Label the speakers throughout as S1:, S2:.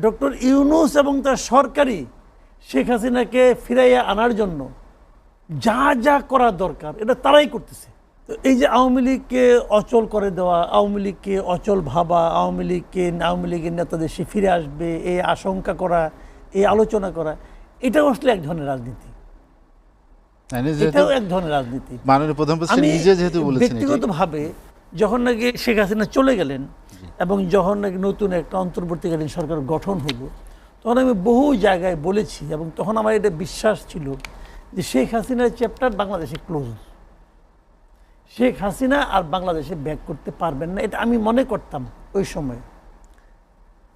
S1: Doctor Yunus এবং তার সরকারি শেখ হাসিনাকে ফিরাইয়া আনার জন্য যা যা করা দরকার এটা তারাই করতেছে। তো এই যে আওয়ামী লীগকে অচল করে দেওয়া, আওয়ামী লীগকে অচল ভাবা, আওয়ামী লীগের নেতাদের সে ফিরে আসবে এই আশঙ্কা করা, এই আলোচনা করা, এটাও আসলে এক ধরনের রাজনীতি। এটাও এক ধরনের রাজনীতি।
S2: মাননীয় প্রধানমন্ত্রী নিজে যেহেতু বলেছেন,
S1: ব্যক্তিগতভাবে যখন নাকি শেখ হাসিনা চলে গেলেন এবং যখন নাকি নতুন একটা অন্তর্বর্তীকালীন সরকার গঠন হলো, তখন আমি বহু জায়গায় বলেছি এবং তখন আমার এটা বিশ্বাস ছিল যে শেখ হাসিনার চ্যাপ্টার বাংলাদেশে ক্লোজ, শেখ হাসিনা আর বাংলাদেশে ব্যাক করতে পারবেন না, এটা আমি মনে করতাম ওই সময়।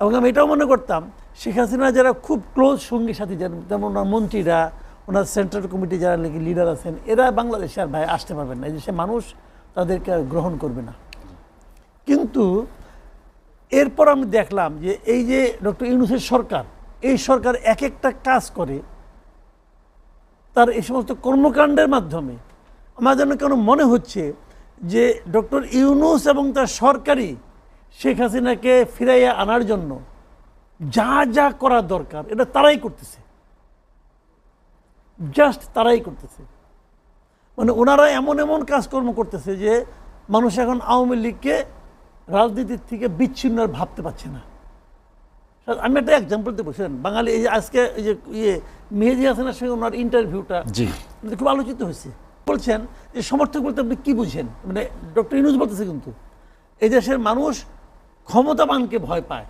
S1: এবং আমি এটাও মনে করতাম শেখ হাসিনা যারা খুব ক্লোজ সঙ্গী সাথী, যেমন ওনার মন্ত্রীরা, ওনার সেন্ট্রাল কমিটি যারা নাকি লিডার আছেন, এরা বাংলাদেশে আর ভাই আসতে পারবেন না, এই দেশে মানুষ তাদেরকে আর গ্রহণ করবে না। কিন্তু এরপর আমি দেখলাম যে এই যে ডক্টর ইউনূসের সরকার, এই সরকার এক একটা কাজ করে, তার এই সমস্ত কর্মকাণ্ডের মাধ্যমে আমার যেন কেন মনে হচ্ছে যে ডক্টর ইউনূস এবং তার সরকারি শেখ হাসিনাকে ফিরাইয়া আনার জন্য যা যা করা দরকার এটা তারাই করতেছে, জাস্ট তারাই করতেছে। মানে ওনারা এমন এমন কাজকর্ম করতেছে যে মানুষ এখন আওয়ামী লীগকে রাজনীতির থেকে বিচ্ছিন্ন ভাবতে পারছে না। আমি একটা এক্সাম্পল দিয়ে বলছিলেন, বাঙালি এই যে আজকে এই যে মেহেদী হাসানের সঙ্গে ওনার ইন্টারভিউটা খুব আলোচিত হয়েছে। বলছেন যে সমর্থক বলতে আপনি কি বুঝেন, মানে ডক্টর ইউনূস বলতেছে কিন্তু এই দেশের মানুষ ক্ষমতাবানকে ভয় পায়,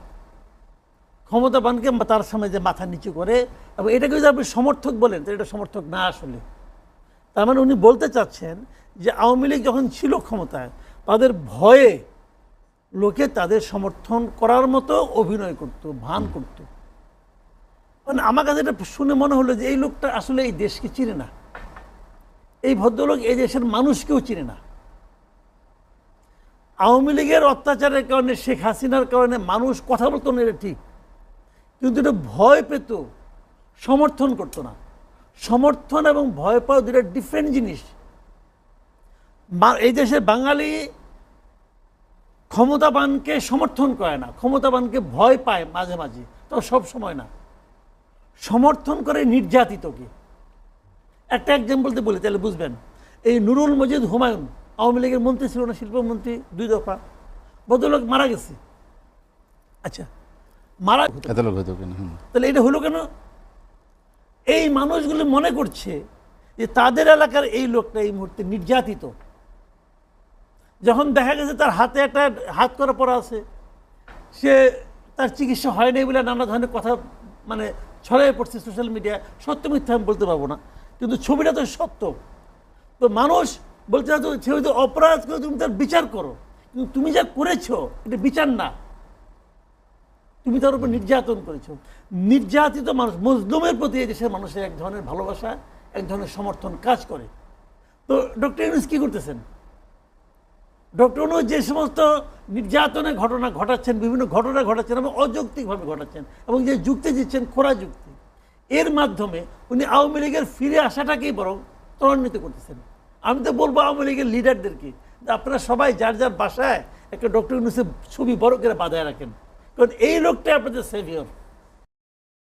S1: ক্ষমতাবানকে তার সামনে যে মাথা নিচু করে, এবং এটাকে যদি আপনি সমর্থক বলেন তো এটা সমর্থক না আসলে। তার মানে উনি বলতে চাচ্ছেন যে আওয়ামী লীগ যখন ছিল ক্ষমতায় তাদের ভয়ে লোকে তাদের সমর্থন করার মতো অভিনয় করত, ভান করত। মানে আমার কাছে এটা শুনে মনে হলো যে এই লোকটা আসলে এই দেশকে চিনে না, এই ভদ্রলোক এই দেশের মানুষকেও চিনে না। আওয়ামী লীগের অত্যাচারের কারণে, শেখ হাসিনার কারণে মানুষ কথা বলতো না, এটা ঠিক, কিন্তু এটা ভয় পেত, সমর্থন করতো না। সমর্থন এবং ভয় পাওয়া দুটো ডিফারেন্ট জিনিস। এই দেশের বাঙালি ক্ষমতাবানকে সমর্থন করে না, ক্ষমতাবানকে ভয় পায় মাঝে মাঝে, তবে সব সময় না। সমর্থন করে নির্যাতিতকে। একটা এক্সাম্পল দিয়ে বলি তাহলে বুঝবেন। এই নুরুল মজিদ হুমায়ুন আওয়ামী লীগের মন্ত্রী ছিল না, শিল্পমন্ত্রী 2 দফা, ভদ্রলোক মারা গেছে। আচ্ছা, মারা তাহলে এটা হলো কেন? এই মানুষগুলো মনে করছে যে তাদের এলাকার এই লোকটা এই মুহূর্তে নির্যাতিত। যখন দেখা গেছে তার হাতে একটা হাত করা পড়া আছে, সে তার চিকিৎসা হয় নাই বলে নানা ধরনের কথা মানে ছড়িয়ে পড়ছে সোশ্যাল মিডিয়ায়। সত্য মিথ্যা আমি বলতে পারবো না, কিন্তু ছবিটা তো সত্য। তো মানুষ বলতে চাচ্ছ সে হয়তো অপরাধ করে, তুমি তার বিচার করো, কিন্তু তুমি যা করেছো এটা বিচার না, তুমি তার উপর নির্যাতন করেছো। নির্যাতিত মানুষ, মজলুমের প্রতি এই দেশের মানুষের এক ধরনের ভালোবাসা, এক ধরনের সমর্থন কাজ করে। তো ডক্টর ইউনূস কি করতেছেন? ডক্টর ইউনূস যে সমস্ত নির্যাতনের ঘটনা ঘটাচ্ছেন, বিভিন্ন ঘটনা ঘটাচ্ছেন এবং অযৌক্তিকভাবে ঘটাচ্ছেন, এবং যে যুক্তি দিচ্ছেন খোরা যুক্তি, এর মাধ্যমে উনি আওয়ামী লীগের ফিরে আসাটাকেই বরং ত্বরান্বিত করতেছেন। আমি তো বলবো আওয়ামী লীগের লিডারদেরকে, আপনারা সবাই যার বাসায় একটা ডক্টর ইউনূসের ছবি বড় করে বাঁধায় রাখেন, কারণ এই লোকটাই আপনাদের সেভিয়র।